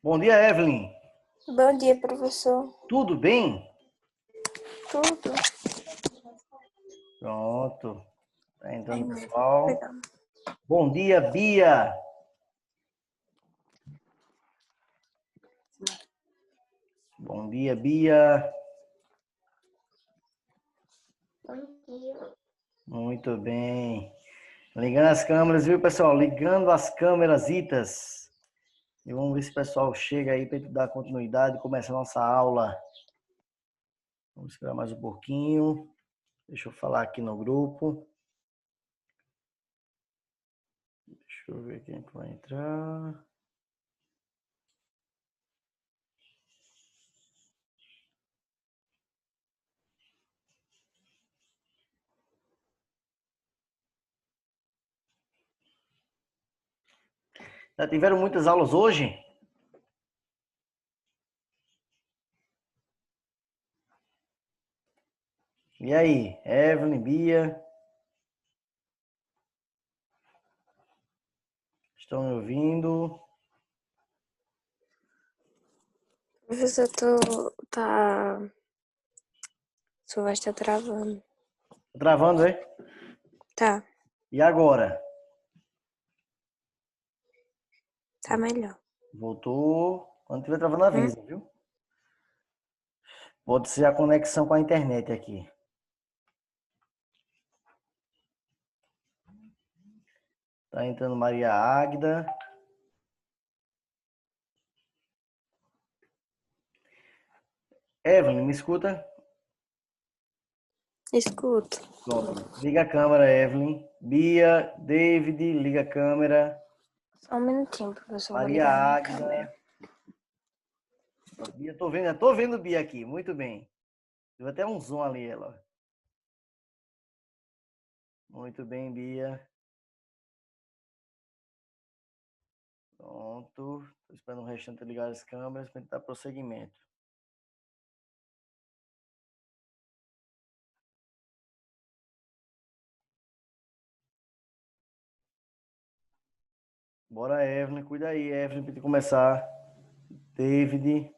Bom dia, Evelyn. Bom dia, professor. Tudo bem? Tudo. Pronto. Tá entrando, pessoal. Legal. Bom dia, Bia. Bom dia, Bia. Bom dia. Muito bem. Ligando as câmeras, viu, pessoal? Ligando as câmeras itas. E vamos ver se o pessoal chega aí para dar continuidade e começar a nossa aula. Vamos esperar mais um pouquinho. Deixa eu falar aqui no grupo. Deixa eu ver quem vai entrar. Já tiveram muitas aulas hoje? E aí, Evelyn, Bia? Estão me ouvindo? Professor, sua voz tá travando. Tá travando, é? Tá, E agora? tá melhor. Voltou. Quando estiver travando, avisa, viu? Pode ser a conexão com a internet aqui. Tá entrando Maria Águida. Evelyn, me escuta? Escuto. Pronto. Liga a câmera, Evelyn. Bia, David, liga a câmera. Só um minutinho, professor. Vou Maria ligar minha Águida. câmera. Bia, tô vendo Bia aqui. Muito bem. Deu até um zoom ali, ela. Muito bem, Bia. Pronto. Tô esperando o restante ligar as câmeras para dar prosseguimento. Bora, Evelyn. Cuida aí, Evelyn, para começar. David.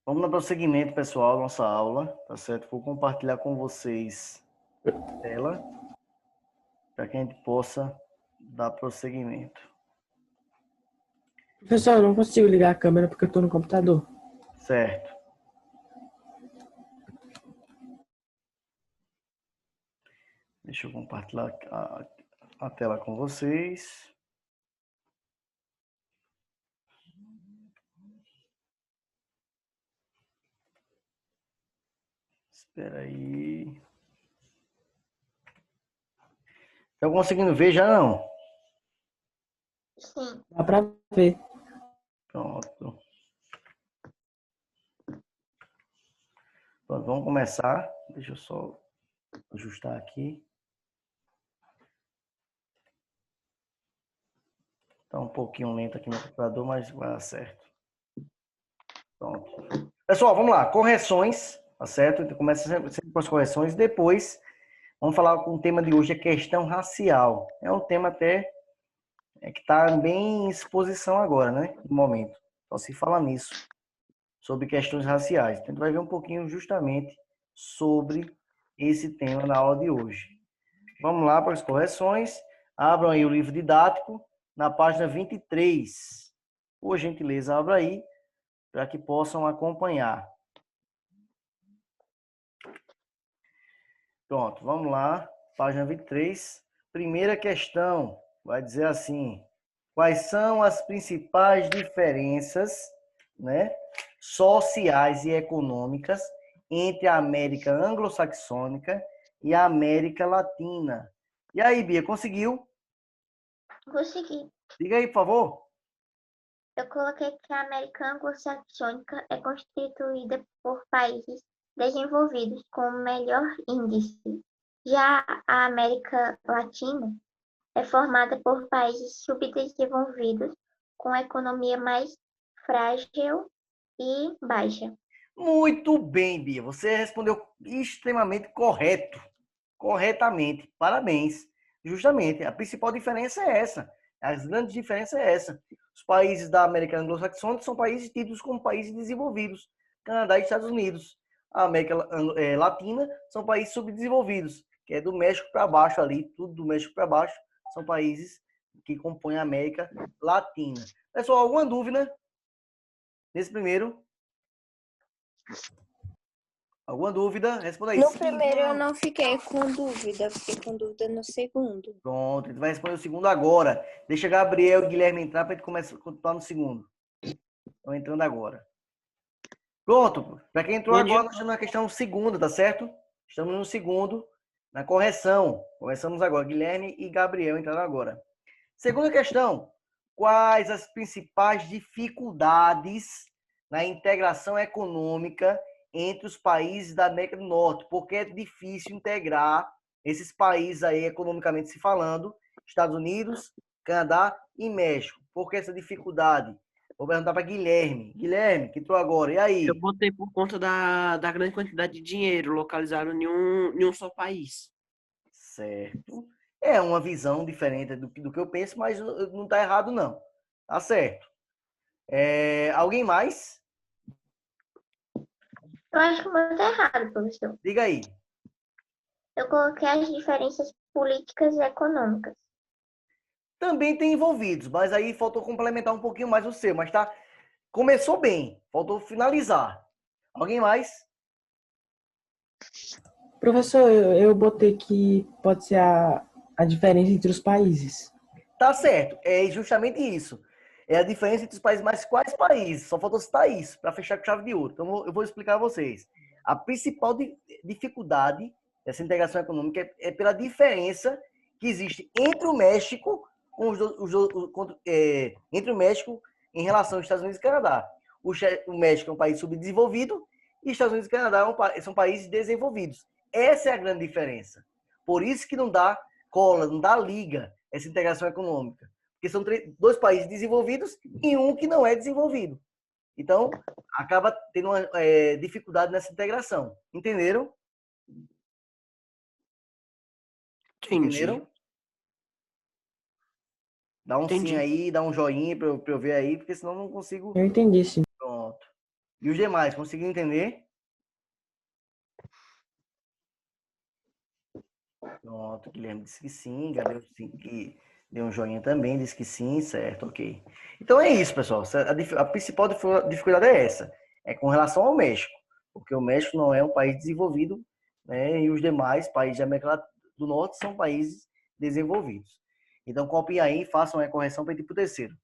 Vamos dar prosseguimento, pessoal, nossa aula, tá certo? Vou compartilhar com vocês a tela para que a gente possa dar prosseguimento. Professor, eu não consigo ligar a câmera porque eu estou no computador. Certo. Deixa eu compartilhar a tela com vocês. Espera aí. Estão conseguindo ver já não? Sim. Dá pra ver. Pronto. Pronto, vamos começar. Deixa eu só ajustar aqui. Tá um pouquinho lento aqui no computador, mas vai dar certo. Pronto. Pessoal, vamos lá. Correções, tá certo? Então, começa sempre com as correções. Depois, vamos falar com o tema de hoje, a questão racial. É um tema até que está bem em exposição agora, né? No momento. Só se fala nisso, sobre questões raciais. Então, a gente vai ver um pouquinho justamente sobre esse tema na aula de hoje. Vamos lá para as correções. Abram aí o livro didático, na página 23. Por gentileza, abra aí, para que possam acompanhar. Pronto, vamos lá. Página 23. Primeira questão vai dizer assim: quais são as principais diferenças, né, sociais e econômicas entre a América anglo-saxônica e a América Latina? E aí, Bia, conseguiu? Consegui. Diga aí, por favor. Eu coloquei que a América Anglo-Saxônica é constituída por países desenvolvidos com melhor índice. Já a América Latina é formada por países subdesenvolvidos com economia mais frágil e baixa. Muito bem, Bia. Você respondeu extremamente corretamente. Parabéns. Justamente, a principal diferença é essa. As grandes diferenças é essa. Os países da América Anglo-Saxônica são países tidos como países desenvolvidos. Canadá e Estados Unidos. A América Latina são países subdesenvolvidos, que é do México para baixo ali, tudo do México para baixo, são países que compõem a América Latina. Pessoal, alguma dúvida nesse primeiro? Alguma dúvida? Responda aí. No Sim, primeiro eu não. não fiquei com dúvida, fiquei com dúvida no segundo. Pronto, ele vai responder o segundo agora. Deixa Gabriel e Guilherme entrar para a gente começar a continuar no segundo. Estão entrando agora. Pronto. Para quem entrou agora, nós estamos na questão segunda, tá certo? Estamos no segundo, na correção. Começamos agora. Guilherme e Gabriel entraram agora. Segunda questão. Quais as principais dificuldades na integração econômica entre os países da América do Norte? Porque é difícil integrar esses países aí, economicamente se falando, Estados Unidos, Canadá e México. Por que essa dificuldade? Vou perguntar para Guilherme. Guilherme, que entrou agora. E aí? Eu botei por conta da grande quantidade de dinheiro localizado em um só país. Certo. É uma visão diferente do que eu penso, mas não está errado, não. Tá certo. Alguém mais? Eu acho que o meu tá errado, professor. Diga aí. Eu coloquei as diferenças políticas e econômicas. Também tem envolvidos, mas aí faltou complementar um pouquinho mais o seu, mas tá. Começou bem, faltou finalizar. Alguém mais? Professor, eu botei que pode ser a diferença entre os países. Tá certo, é justamente isso. É a diferença entre os países, mas quais países? Só faltou citar isso, para fechar com chave de ouro. Então, eu vou explicar a vocês. A principal dificuldade dessa integração econômica é pela diferença que existe entre o México entre o México em relação aos Estados Unidos e Canadá. O México é um país subdesenvolvido e Estados Unidos e Canadá são países desenvolvidos. Essa é a grande diferença. Por isso que não dá cola, não dá liga essa integração econômica. Porque são dois países desenvolvidos e um que não é desenvolvido. Então, acaba tendo uma dificuldade nessa integração. Entenderam? Entendi. Entenderam? Dá um Entendi. sim aí, dá um joinha para eu ver aí, porque senão eu não consigo. Eu entendi, sim. Pronto. E os demais, conseguiram entender? Pronto, Guilherme disse que sim, Gabriel que deu um joinha também, disse que sim, certo, ok. Então é isso, pessoal. A principal dificuldade é essa, é com relação ao México, porque o México não é um país desenvolvido, né, e os demais países da América do Norte são países desenvolvidos. Então copiem aí e façam a correção para ir para o terceiro.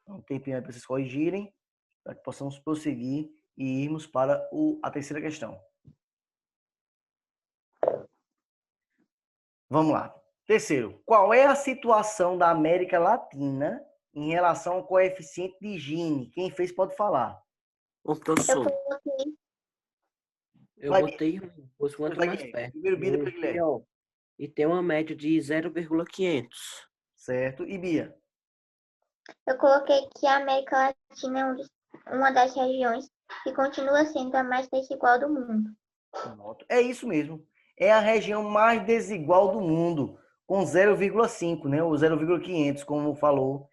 Um tempinho aí para vocês corrigirem, para que possamos prosseguir e irmos para a terceira questão. Vamos lá. Terceiro, qual é a situação da América Latina em relação ao coeficiente de Gini? Quem fez pode falar. Ô, Eu professor, coloquei, eu Vai, botei os quanto vai, mais Guilherme. perto. Primeiro Bia, depois Guilherme. Ó, e tem uma média de 0,500. Certo. E Bia? eu coloquei que a América Latina é uma das regiões que continua sendo a mais desigual do mundo. É isso mesmo. É a região mais desigual do mundo, com 0,5, né? Ou 0,500, como falou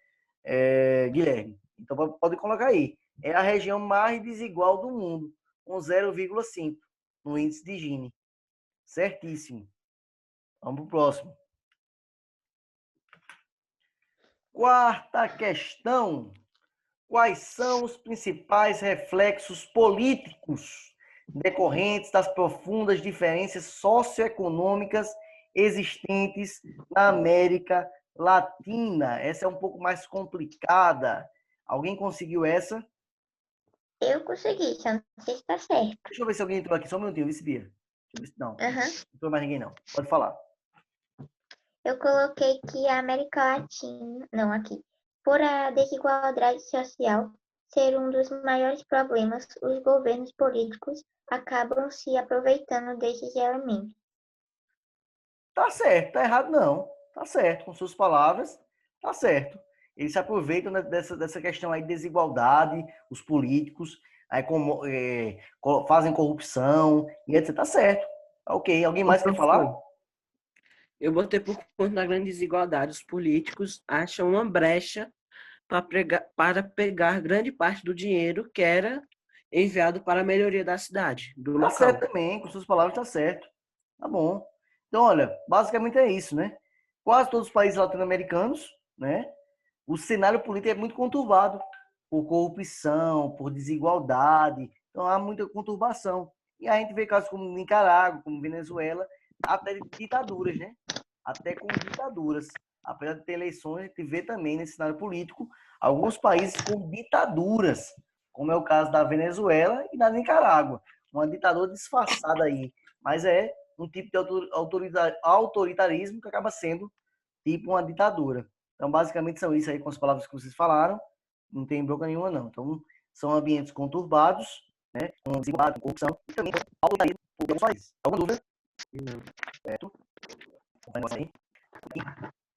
Guilherme. Então pode colocar aí. É a região mais desigual do mundo, com 0,5 no índice de Gini. Certíssimo. Vamos para o próximo. Quarta questão. Quais são os principais reflexos políticos decorrentes das profundas diferenças socioeconômicas existentes na América Latina? Essa é um pouco mais complicada. Alguém conseguiu essa? Eu consegui, só não sei se está certo. Deixa eu ver se alguém entrou aqui. Só um minutinho, vice Bia. Deixa eu ver se não. Uhum. Não entrou mais ninguém, não. Pode falar. Eu coloquei que a América Latina, não aqui, por a desigualdade social ser um dos maiores problemas, os governos políticos acabam se aproveitando desses elementos. Tá certo, tá errado não. Tá certo, com suas palavras, tá certo. eles se aproveitam dessa questão aí de desigualdade, os políticos, aí fazem corrupção, e etc. Tá certo. Ok, alguém mais quer falar? Eu botei por conta da grande desigualdade. Os políticos acham uma brecha para pegar grande parte do dinheiro que era enviado para a melhoria da cidade, do Tá local. certo também, com suas palavras tá certo. Tá bom. Então, olha, basicamente é isso, né? Quase todos os países latino-americanos, né? O cenário político é muito conturbado por corrupção, por desigualdade. Então, há muita conturbação. E a gente vê casos como Nicarágua, como Venezuela, até ditaduras, né? Até com ditaduras. Apesar de ter eleições, a gente vê também nesse cenário político alguns países com ditaduras, como é o caso da Venezuela e da Nicarágua. Uma ditadura disfarçada aí, mas é um tipo de autoritarismo que acaba sendo tipo uma ditadura. Então, basicamente, são isso aí com as palavras que vocês falaram. Não tem bronca nenhuma, não. Então, são ambientes conturbados, né? Com desigualdade, com corrupção e também com autoritarismo por alguns países. Alguma dúvida? Não. Certo? Vamos aí.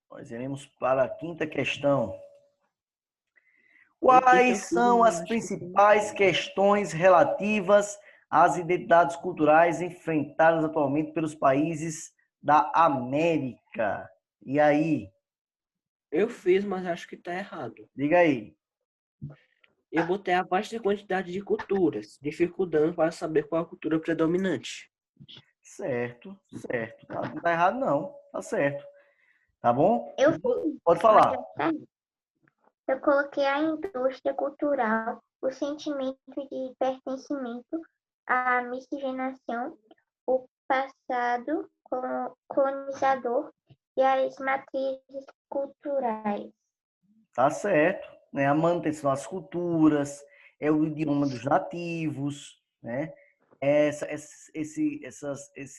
Nós iremos para a quinta questão. Quais são as principais questões relativas às identidades culturais enfrentadas atualmente pelos países da América? E aí? Eu fiz, mas acho que está errado. Diga aí. Eu botei a vasta quantidade de culturas, dificultando para saber qual a cultura predominante. Certo, certo. Não tá errado, não. Tá certo. Tá bom? Eu Pode falar. Eu coloquei a indústria cultural, o sentimento de pertencimento, a miscigenação, o passado colonizador e as matrizes culturais. Tá certo. Né? A manutenção das culturas, é o idioma dos nativos, né? Esse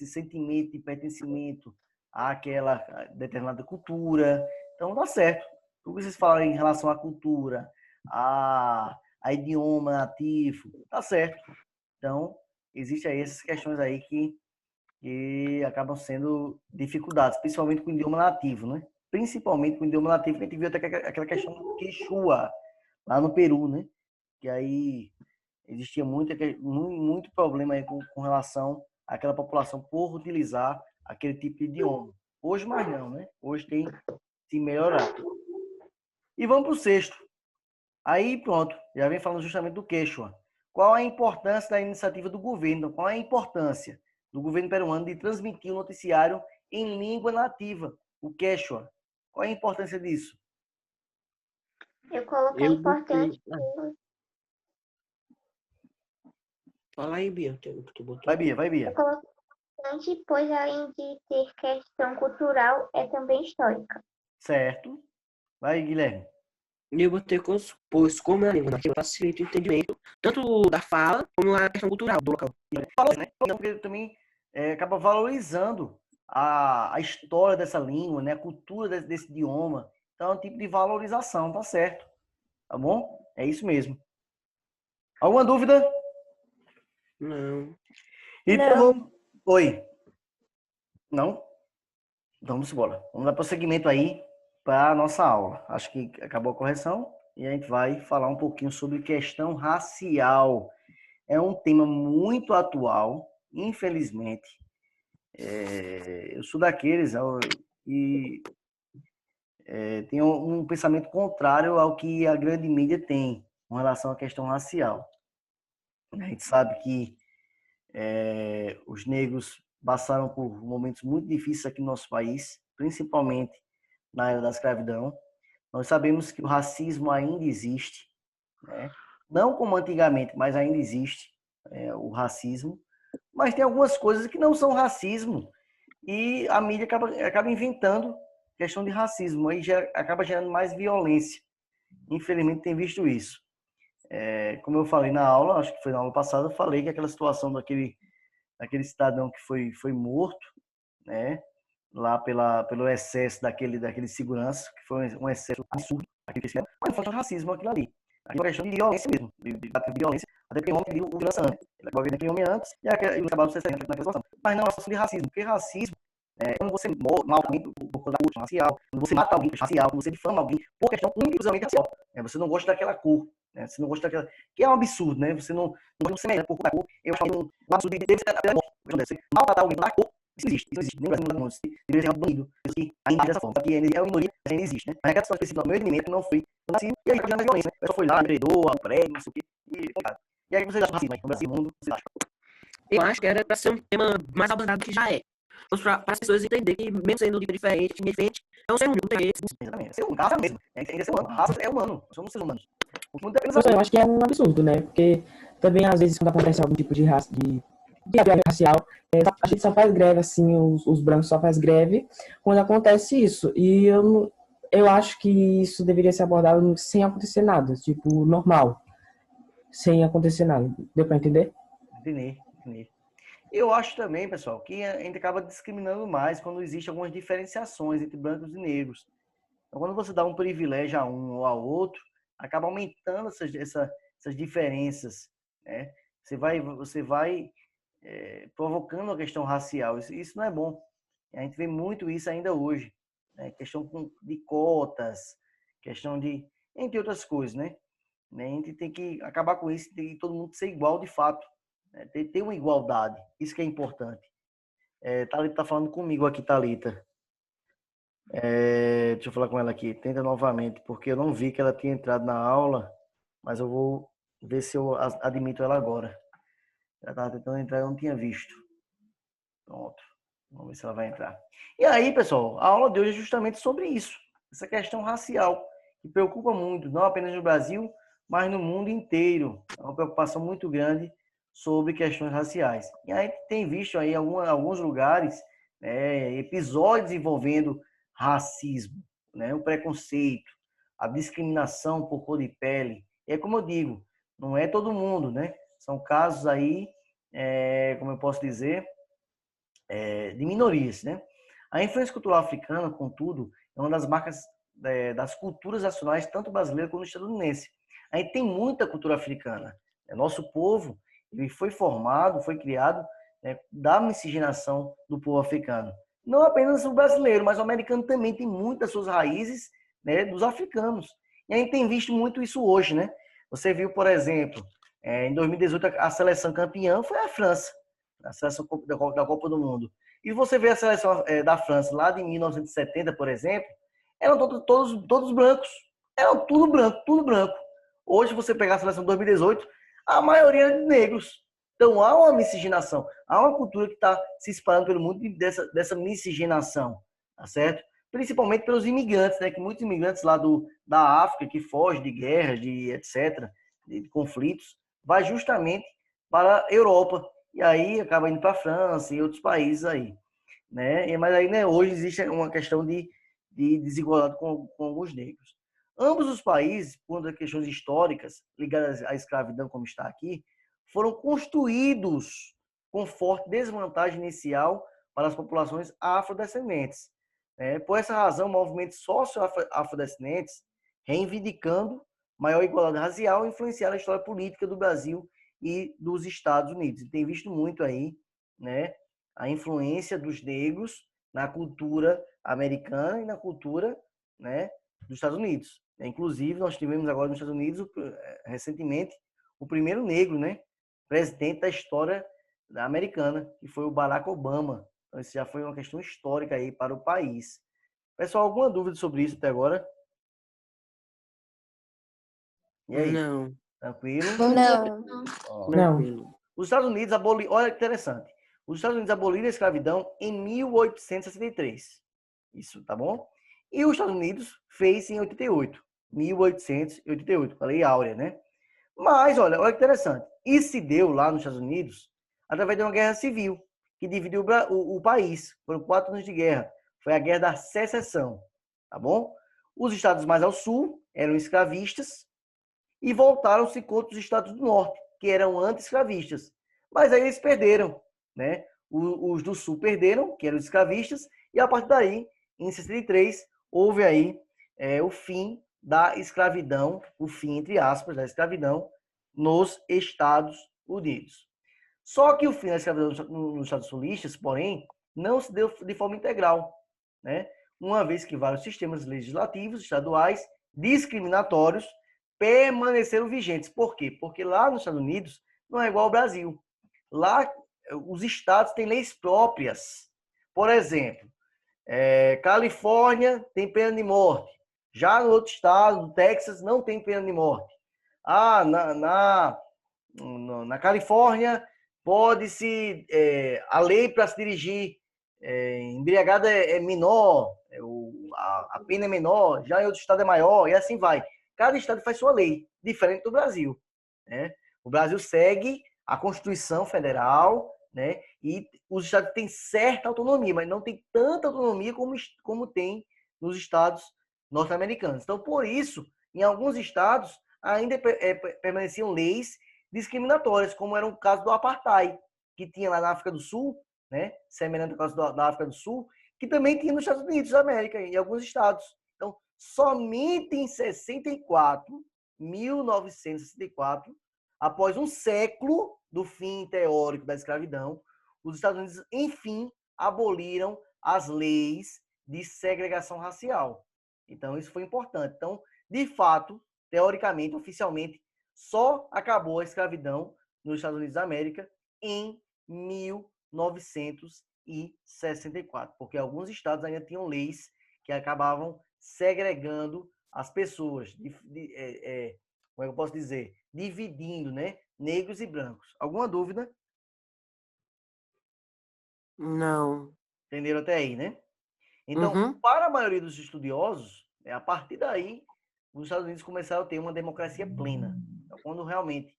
sentimento de pertencimento àquela determinada cultura. Então, tá certo. O que vocês falaram em relação à cultura, a idioma nativo, tá certo. Então, existem aí essas questões aí que acabam sendo dificuldades, principalmente com o idioma nativo, né? Principalmente com o idioma nativo, que a gente viu até aquela questão do Quechua, lá no Peru, né? Que aí existia muito problema aí com relação àquela população por utilizar aquele tipo de idioma. Hoje mais não, né? Hoje tem se melhorado. E vamos para o sexto. Aí pronto, já vem falando justamente do Quechua. Qual a importância da iniciativa do governo? Qual é a importância do governo peruano de transmitir o noticiário em língua nativa, o Quechua? Qual é a importância disso? Eu coloquei importante. Fala aí, Bia. Tu botou. Vai, Bia, vai, Bia. Eu coloquei importante, pois além de ter questão cultural, é também histórica. Certo. Vai, Guilherme. Eu botei pois como é a língua nativa, facilita o entendimento tanto da fala como a questão cultural do local. Fala, né? Porque também acaba valorizando a história dessa língua, né? A cultura desse idioma. Então é um tipo de valorização, tá certo. Tá bom? É isso mesmo. Alguma dúvida? Não. Então, oi. Não? Então vamos embora. Vamos dar prosseguimento aí para a nossa aula. Acho que acabou a correção e a gente vai falar um pouquinho sobre questão racial. É um tema muito atual, infelizmente. Eu sou daqueles que tem um pensamento contrário ao que a grande mídia tem com relação à questão racial. A gente sabe que os negros passaram por momentos muito difíceis aqui no nosso país, principalmente na era da escravidão. Nós sabemos que o racismo ainda existe, né? Não como antigamente, mas ainda existe o racismo. Mas tem algumas coisas que não são racismo e a mídia acaba inventando questão de racismo, aí acaba gerando mais violência. Infelizmente tem visto isso. Como eu falei na aula, acho que foi na aula passada, eu falei que aquela situação daquele cidadão que foi morto, né, lá pelo excesso daquele segurança, que foi um excesso absurdo, mas foi racismo aquilo ali. Aqui é uma questão de violência mesmo, de violência, até porque o homem queria o violência antes. Ele acabou vendo aquele homem antes e acabaram se naquela situação. Mas não é uma situação de racismo, porque racismo Quando você mata alguém por conta da questão racial, quando você mata alguém por questão racial, quando você difama alguém por questão unicamente racial. Você não gosta daquela cor, né? Você não gosta daquela... Que é um absurdo, né? Você não gosta de semelhante por conta da cor. Eu acho que um absurdo de deve ser a morte. Você maltratar alguém pela cor, isso não existe. Isso não existe. Nem no Brasil, não. Isso deveria ser banido. Isso que ainda é dessa forma. Porque é uma minoria, mas ainda existe, né? Mas aquela situação específica do meu entendimento não foi nascido, e aí já na violência, né? A pessoa foi lá, agredou, o prédio, não sei o quê. E aí vocês acham racismo aí no Brasil, no mundo, vocês acham? Eu acho que era para ser um tema mais abordado que já é. Para as pessoas entenderem que, mesmo sendo diferente, é um ser humano, tem esse. Exatamente. Ser humano, raça mesmo. É ser humano. Raça é humano. Somos seres humanos. O mundo é apenas Eu acho que é um absurdo, né? Porque também, às vezes, quando acontece algum tipo de greve racial, a gente só faz greve, assim, os brancos só faz greve quando acontece isso. E eu acho que isso deveria ser abordado sem acontecer nada, tipo, normal. Sem acontecer nada. Deu pra entender? Entendi. Eu acho também, pessoal, que a gente acaba discriminando mais quando existem algumas diferenciações entre brancos e negros. Então, quando você dá um privilégio a um ou ao outro, acaba aumentando essas diferenças, né? Você vai provocando a questão racial. Isso não é bom. A gente vê muito isso ainda hoje, né? Questão de cotas, questão de... entre outras coisas, né? A gente tem que acabar com isso, tem que todo mundo ser igual de fato, né? Ter uma igualdade, isso que é importante. Thalita está falando comigo aqui, Thalita. Deixa eu falar com ela aqui. Tenta novamente, porque eu não vi que ela tinha entrado na aula, mas eu vou ver se eu admito ela agora. Ela estava tentando entrar e eu não tinha visto. Pronto. Vamos ver se ela vai entrar. E aí, pessoal, a aula de hoje é justamente sobre isso. Essa questão racial, que preocupa muito, não apenas no Brasil, mas no mundo inteiro. É uma preocupação muito grande sobre questões raciais. E aí tem visto aí alguns lugares, né, episódios envolvendo racismo, né, o preconceito, a discriminação por cor de pele. E é como eu digo, não é todo mundo, né? São casos aí, como eu posso dizer, de minorias, né? A influência cultural africana, contudo, é uma das marcas das culturas nacionais, tanto brasileira quanto estadunidense. A gente tem muita cultura africana. Nosso povo ele foi formado, foi criado, né, da miscigenação do povo africano. Não apenas o brasileiro, mas o americano também tem muitas suas raízes, né, dos africanos. E a gente tem visto muito isso hoje, né? Você viu, por exemplo, em 2018 a seleção campeã foi a França, a seleção da Copa do Mundo. E você vê a seleção da França lá de 1970, por exemplo, eram todos brancos. Eram tudo branco, tudo branco. Hoje, você pegar a seleção de 2018, a maioria é de negros. Então, há uma miscigenação. Há uma cultura que está se espalhando pelo mundo dessa miscigenação, tá certo? Principalmente pelos imigrantes, né? Que muitos imigrantes lá da África, que fogem de guerras, de etc., de conflitos, vai justamente para a Europa. E aí acaba indo para a França e outros países aí, né? Mas aí, né, hoje existe uma questão de desigualdade com alguns negros. Ambos os países, por questões históricas ligadas à escravidão, como está aqui, foram construídos com forte desvantagem inicial para as populações afrodescendentes. Por essa razão, movimentos socio-afrodescendentes, reivindicando maior igualdade racial, influenciaram a história política do Brasil e dos Estados Unidos. E tem visto muito aí, né, a influência dos negros na cultura americana e na cultura, né, dos Estados Unidos. Inclusive, nós tivemos agora nos Estados Unidos, recentemente, o primeiro negro, né, presidente da história americana, que foi o Barack Obama. Então, isso já foi uma questão histórica aí para o país. Pessoal, alguma dúvida sobre isso até agora? E aí? Não. Tranquilo? Não. Ó. Tranquilo. Os Estados Unidos aboliram... Olha que interessante. Os Estados Unidos aboliram a escravidão em 1863. Isso, tá bom? E os Estados Unidos fez em 88. 1888. Falei áurea, né? Mas, olha que interessante. Isso se deu lá nos Estados Unidos através de uma guerra civil que dividiu o país. Foram 4 anos de guerra. Foi a Guerra da Secessão. Tá bom? Os estados mais ao sul eram escravistas e voltaram-se contra os estados do norte, que eram anti-escravistas. Mas aí eles perderam, né? Os do sul perderam, que eram os escravistas, e a partir daí, em 63, houve aí o fim da escravidão, o fim, entre aspas, da escravidão nos Estados Unidos. Só que o fim da escravidão nos Estados sulistas, porém, não se deu de forma integral, né? Uma vez que vários sistemas legislativos estaduais discriminatórios permaneceram vigentes. Por quê? Porque lá nos Estados Unidos não é igual ao Brasil. Lá, os estados têm leis próprias. Por exemplo, Califórnia tem pena de morte. Já no outro estado, do Texas, não tem pena de morte. Na Califórnia, pode-se... a lei para se dirigir embriagada é menor, a pena é menor, já em outro estado é maior, e assim vai. Cada estado faz sua lei, diferente do Brasil, né? O Brasil segue a Constituição Federal, né? E os estados têm certa autonomia, mas não tem tanta autonomia como tem nos estados norte-americanos. Então, por isso, em alguns estados, ainda permaneciam leis discriminatórias, como era o caso do apartheid, que tinha lá na África do Sul, né? Semelhante ao caso da África do Sul, que também tinha nos Estados Unidos da América, em alguns estados. Então, somente em 1964, após um século do fim teórico da escravidão, os Estados Unidos, enfim, aboliram as leis de segregação racial. Então, isso foi importante. Então, de fato, teoricamente, oficialmente, só acabou a escravidão nos Estados Unidos da América em 1964, porque alguns estados ainda tinham leis que acabavam segregando as pessoas, como é que eu posso dizer? Dividindo, né? Negros e brancos. Alguma dúvida? Não. Entenderam até aí, né? Então, para a maioria dos estudiosos, a partir daí, os Estados Unidos começaram a ter uma democracia plena. Então, quando realmente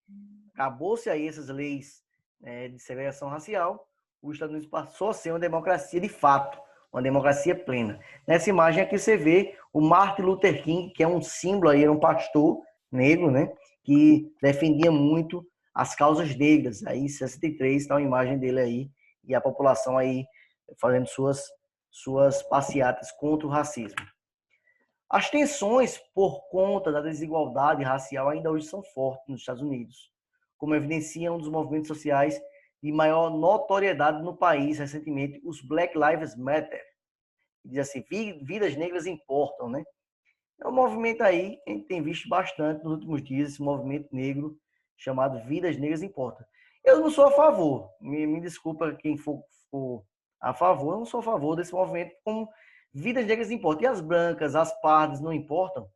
acabou-se aí essas leis de segregação racial, os Estados Unidos passou a ser uma democracia de fato, uma democracia plena. Nessa imagem aqui você vê o Martin Luther King, que é um símbolo aí, era um pastor negro, né, que defendia muito as causas negras. Aí, em 63, está uma imagem dele aí, e a população aí fazendo suas passeatas contra o racismo. As tensões por conta da desigualdade racial ainda hoje são fortes nos Estados Unidos, como evidencia um dos movimentos sociais de maior notoriedade no país recentemente, os Black Lives Matter. Diz assim, vidas negras importam, né? É um movimento aí que a gente tem visto bastante nos últimos dias, esse movimento negro chamado Vidas Negras Importam. Eu não sou a favor, me desculpa quem for a favor, eu não sou a favor desse movimento como vidas negras importam. E as brancas, as pardas não importam?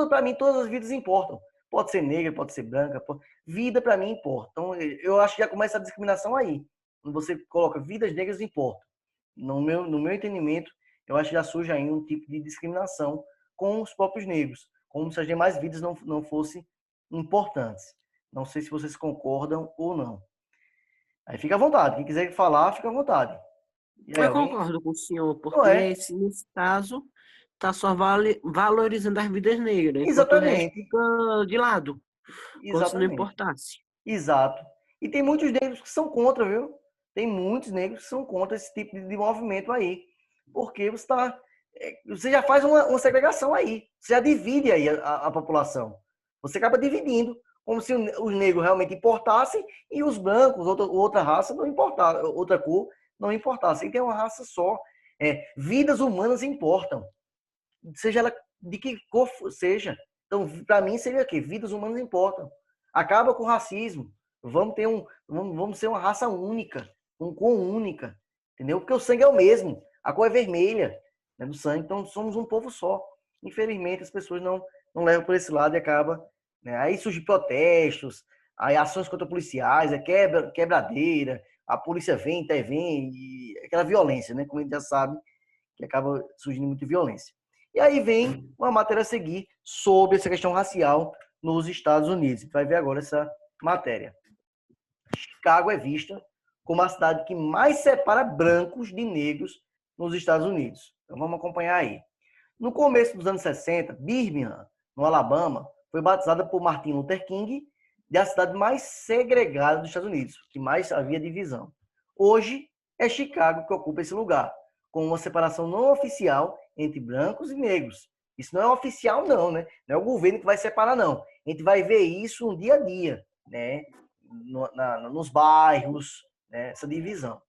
Para mim, todas as vidas importam. Pode ser negra, pode ser branca. Vida, para mim, importa. Então, eu acho que já começa a discriminação aí. Quando você coloca vidas negras importam. No meu entendimento, eu acho que já surge aí um tipo de discriminação com os próprios negros. Como se as demais vidas não fossem importantes. Não sei se vocês concordam ou não. Aí fica à vontade. Quem quiser falar, fica à vontade. Eu concordo com o senhor, porque nesse caso está só valorizando as vidas negras, enquanto o resto fica de lado, como se não importasse. Exato. E tem muitos negros que são contra, viu? Tem muitos negros que são contra esse tipo de movimento aí. Porque você já faz uma segregação aí. Você já divide aí a população. Você acaba dividindo, como se os negros realmente importassem e os brancos, outra raça, não importasse, outra cor, não importasse. E tem uma raça só. Vidas humanas importam. Seja ela de que cor seja. Então, para mim, seria o quê? Vidas humanas importam. Acaba com o racismo. Vamos ser uma raça única, com cor única. Entendeu? Porque o sangue é o mesmo. A cor é vermelha, né, do sangue. Então, somos um povo só. Infelizmente, as pessoas não levam por esse lado e acaba. Né? Aí surgem protestos, aí ações contra policiais, quebradeira, a polícia vem, intervém, e aquela violência, né? Como a gente já sabe, que acaba surgindo muita violência. E aí vem uma matéria a seguir sobre essa questão racial nos Estados Unidos. A gente vai ver agora essa matéria. Chicago é vista como a cidade que mais separa brancos de negros nos Estados Unidos. Então vamos acompanhar aí. No começo dos anos 60, Birmingham, no Alabama, foi batizada por Martin Luther King de a cidade mais segregada dos Estados Unidos, que mais havia divisão. Hoje é Chicago que ocupa esse lugar, com uma separação não oficial entre brancos e negros. Isso não é oficial não, né? Não é o governo que vai separar, não. A gente vai ver isso no dia a dia, né? Nos bairros, né? Essa divisão.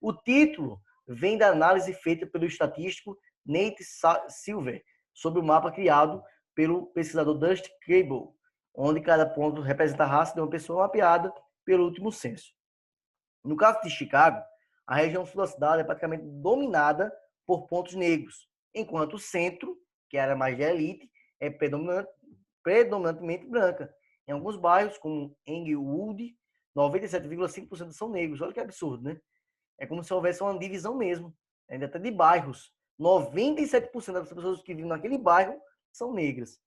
O título vem da análise feita pelo estatístico Nate Silver sobre o mapa criado pelo pesquisador Dusty Cable, onde cada ponto representa a raça de uma pessoa mapeada pelo último censo. No caso de Chicago, a região sul da cidade é praticamente dominada por pontos negros, enquanto o centro, que era mais de elite, é predominantemente branca. Em alguns bairros, como Englewood, 97,5% são negros. Olha que absurdo, né? É como se houvesse uma divisão mesmo, ainda até de bairros. 97% das pessoas que vivem naquele bairro são negras.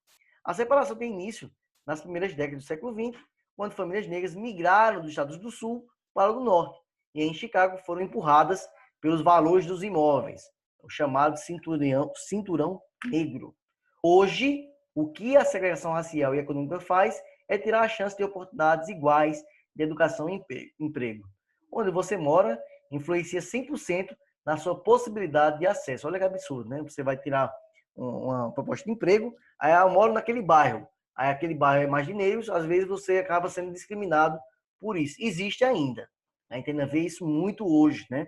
A separação tem início nas primeiras décadas do século XX, quando famílias negras migraram dos estados do sul para o do norte, e em Chicago foram empurradas pelos valores dos imóveis, o chamado cinturão negro. Hoje, o que a segregação racial e econômica faz é tirar a chance de oportunidades iguais de educação e emprego. Onde você mora influencia 100% na sua possibilidade de acesso. Olha que absurdo, né? Você vai tirar uma proposta de emprego, aí eu moro naquele bairro, aí aquele bairro é mais de negros, às vezes você acaba sendo discriminado por isso. Existe ainda. A gente ainda vê isso muito hoje, né?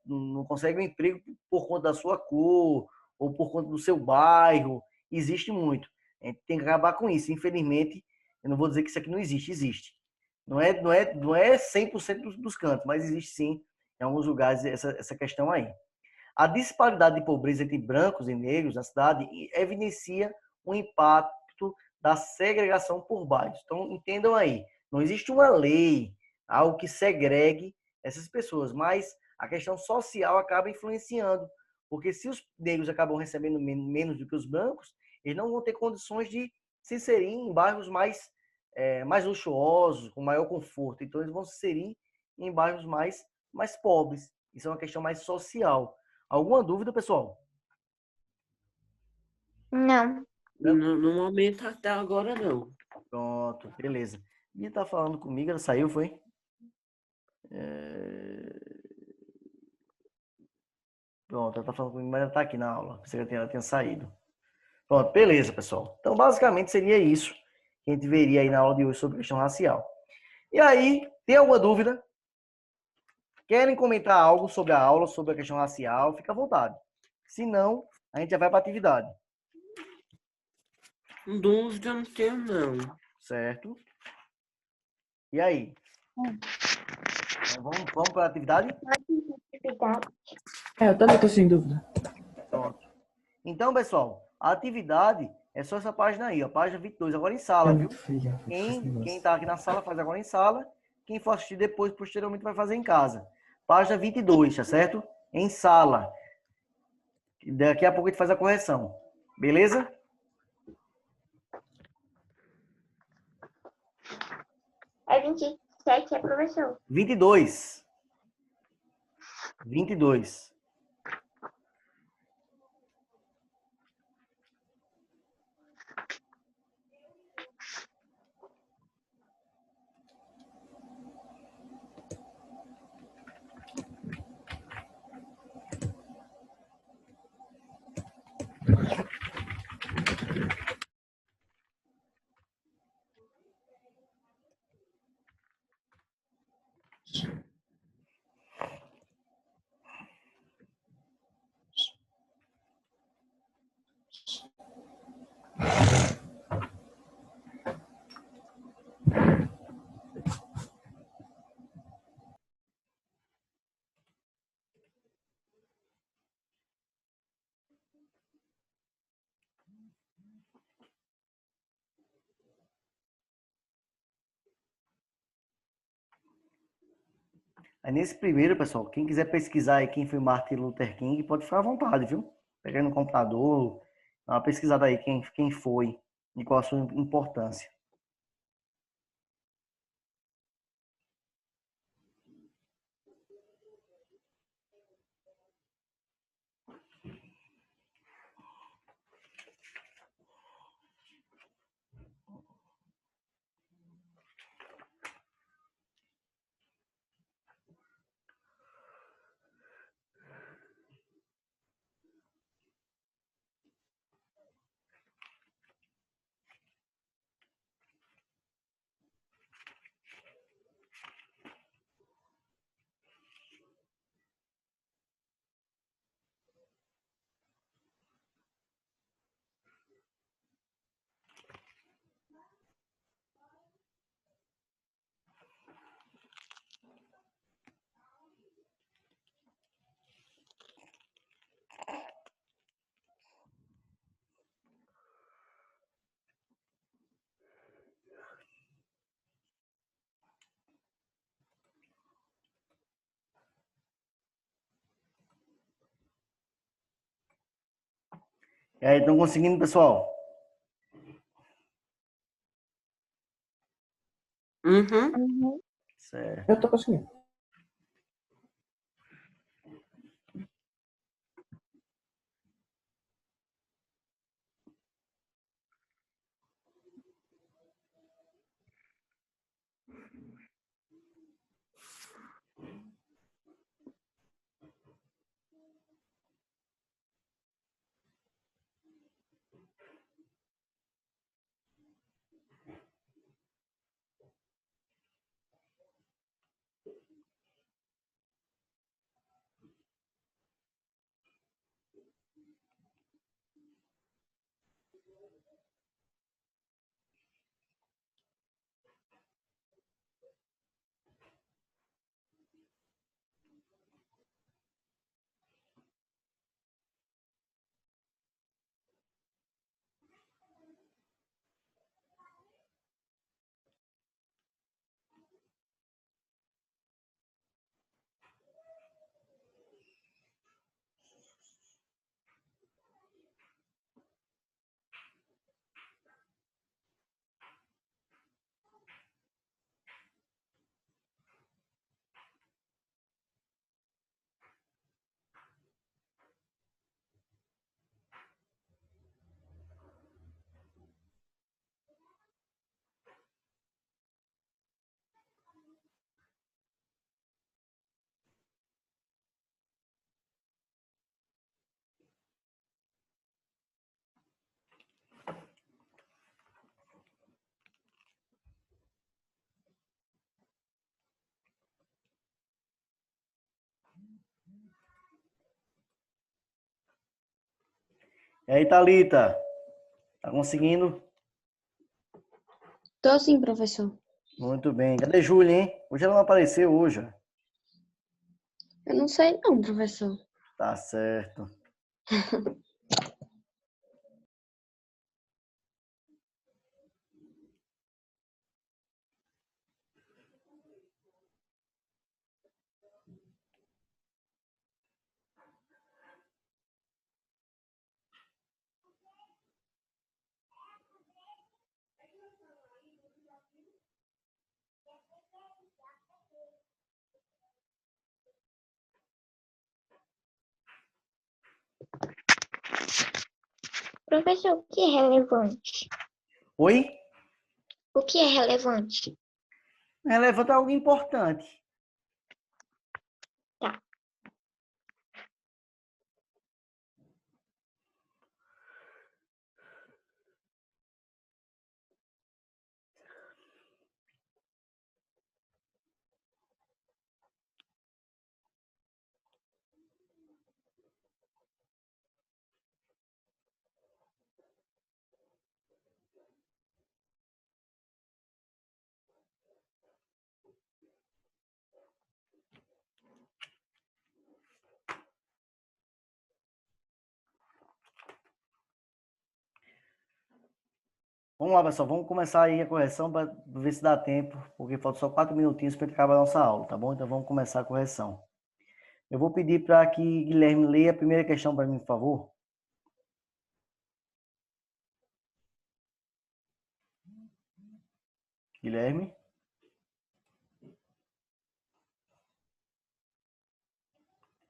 Não consegue um emprego por conta da sua cor ou por conta do seu bairro. Existe muito. A gente tem que acabar com isso. Infelizmente, eu não vou dizer que isso aqui não existe, existe. Não é 100% dos cantos, mas existe sim em alguns lugares essa questão aí. A disparidade de pobreza entre brancos e negros na cidade evidencia o impacto da segregação por bairros. Então, entendam aí, não existe uma lei, algo que segregue essas pessoas, mas a questão social acaba influenciando, porque se os negros acabam recebendo menos do que os brancos, eles não vão ter condições de se inserir em bairros mais luxuosos, com maior conforto. Então, eles vão se inserir em bairros mais pobres. Isso é uma questão mais social. Alguma dúvida, pessoal? Não. No momento, até agora, não. Pronto, beleza. Bia tá falando comigo, ela saiu, foi? Pronto, ela tá falando comigo, mas ela tá aqui na aula. Pensei que ela tinha saído. Pronto, beleza, pessoal. Então, basicamente, seria isso que a gente veria aí na aula de hoje sobre questão racial. E aí, tem alguma dúvida? Querem comentar algo sobre a aula, sobre a questão racial? Fica à vontade. Se não, a gente já vai para a atividade. Dúvida eu não tenho, não. Certo? E aí? Então, vamos para a atividade? Eu também estou sem dúvida. Pronto. Então, pessoal, a atividade é só essa página aí, ó, página 22, agora em sala, viu? Quem tá aqui na sala faz agora em sala. Quem for assistir depois, posteriormente, vai fazer em casa. Página 22, tá certo? Em sala. Daqui a pouco a gente faz a correção. Beleza? É 27, é, professor? 22. 22. Aí nesse primeiro, pessoal, quem quiser pesquisar aí quem foi Martin Luther King, pode ficar à vontade, viu? Pegar no computador, dá uma pesquisada aí quem foi e qual a sua importância. E aí, estão conseguindo, pessoal? Uhum. Uhum. Certo. Eu tô conseguindo. E aí, Thalita? Tá conseguindo? Tô sim, professor. Muito bem. Cadê Júlia, hein? Hoje ela não apareceu hoje. Eu não sei não, professor. Tá certo. Professor, o que é relevante? Oi? O que é relevante? Relevante é algo importante. Tá. Vamos lá, pessoal. Vamos começar aí a correção para ver se dá tempo, porque falta só 4 minutinhos para acabar a nossa aula, tá bom? Então vamos começar a correção. Eu vou pedir para que Guilherme leia a primeira questão para mim, por favor. Guilherme.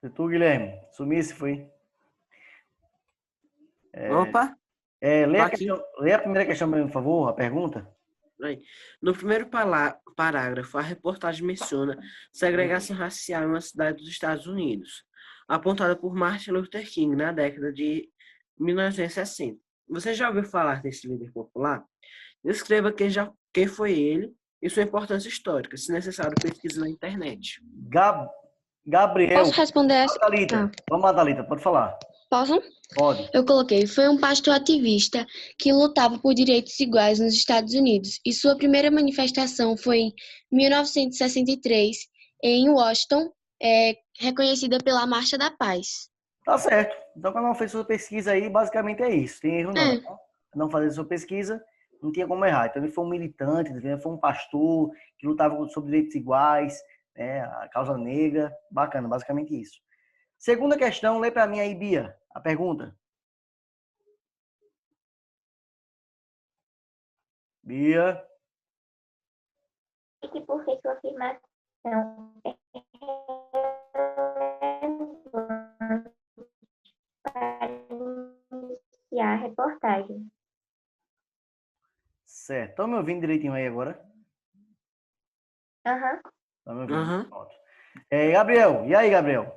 E tu, Guilherme? Sumisse, foi? Opa, Lê tô a aqui. questão, lê a primeira questão para mim, por favor, a pergunta. Aí. No primeiro parágrafo, a reportagem menciona segregação racial em uma cidade dos Estados Unidos, apontada por Martin Luther King na década de 1960. Você já ouviu falar desse líder popular? Descreva quem foi ele e sua importância histórica. Se necessário, pesquise na internet. Gabriel. Posso responder essa? Thalita. Vamos lá, Thalita, pode falar. Posso? Pode. Eu coloquei, foi um pastor ativista que lutava por direitos iguais nos Estados Unidos e sua primeira manifestação foi em 1963 em Washington, reconhecida pela Marcha da Paz. Tá certo. Então, quando ela fez sua pesquisa aí, basicamente é isso. Tem erro não. É, Tá? Não fazer sua pesquisa, não tinha como errar. Então, ele foi um militante, ele foi um pastor que lutava sobre direitos iguais, né? A causa negra. Bacana, basicamente isso. Segunda questão, lê para mim aí, Bia, a pergunta. Bia. Explique por que sua afirmação é relevante para iniciar a reportagem. Certo. Estão me ouvindo direitinho aí agora? Aham. Estão me ouvindo? Aham. Pronto. Gabriel. E aí, Gabriel?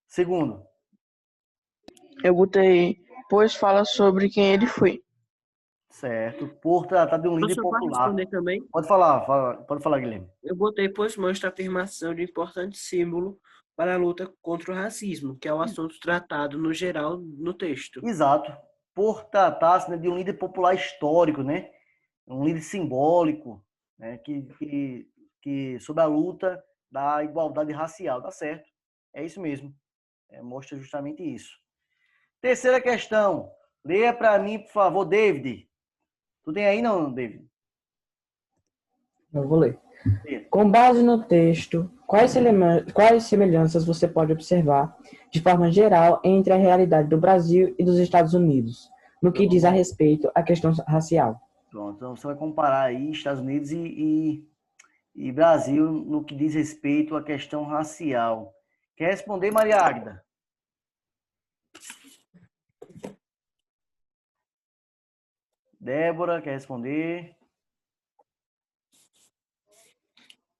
Segundo. Eu botei, pois fala sobre quem ele foi. Certo. Por tratar de um líder Professor, pode popular. responder também? Pode falar, Guilherme. Eu botei, pois mostra a afirmação de importante símbolo para a luta contra o racismo, que é o assunto tratado no geral no texto. Exato. Por tratar-se, né, de um líder popular histórico, né? Um líder simbólico, né? Que sobre a luta da igualdade racial. Tá certo. É isso mesmo. Mostra justamente isso. Terceira questão. Leia para mim, por favor, David. Tu tem aí, não, David? Eu vou ler. Leia. Com base no texto, quais semelhanças você pode observar, de forma geral, entre a realidade do Brasil e dos Estados Unidos, no que diz a respeito à questão racial? Pronto. Então você vai comparar aí Estados Unidos e Brasil no que diz respeito à questão racial. Quer responder, Maria Águida? Débora, quer responder?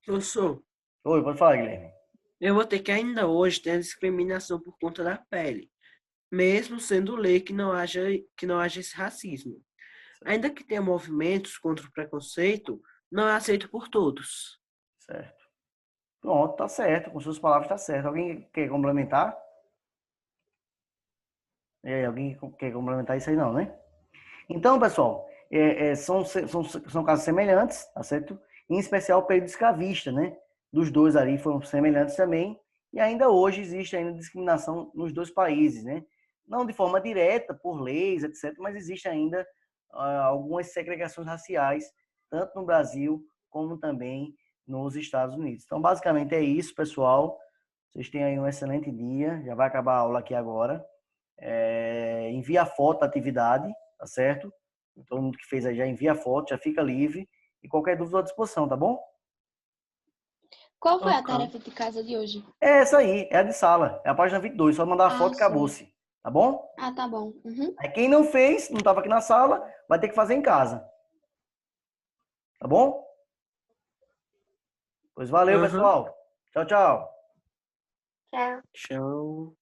Professor, Oi, pode falar, Guilherme. eu vou ter que ainda hoje ter a discriminação por conta da pele, mesmo sendo lei que não haja esse racismo. Ainda que tenha movimentos contra o preconceito, não é aceito por todos. Certo. Pronto, tá certo. Com suas palavras tá certo. Alguém quer complementar? Alguém quer complementar isso aí não, né? Então, pessoal, são casos semelhantes, tá certo? Em especial o período escravista, né? Dos dois ali foram semelhantes também. E ainda hoje existe ainda discriminação nos dois países, né? Não de forma direta, por leis, etc., mas existe ainda algumas segregações raciais, tanto no Brasil como também nos Estados Unidos. Então, basicamente é isso, pessoal. Vocês tenham aí um excelente dia. Já vai acabar a aula aqui agora. Envia a foto da atividade, tá certo? Todo mundo que fez aí já envia a foto, já fica livre. E qualquer dúvida à disposição, tá bom? Qual foi a Ok. tarefa de casa de hoje? É essa aí, é a de sala. É a página 22. Só mandar a foto e sim. acabou-se. Tá bom? Ah, tá bom. Uhum. Aí quem não fez, não estava aqui na sala, vai ter que fazer em casa. Tá bom? Pois valeu, Aham. pessoal. Tchau, tchau. Tchau. Tchau.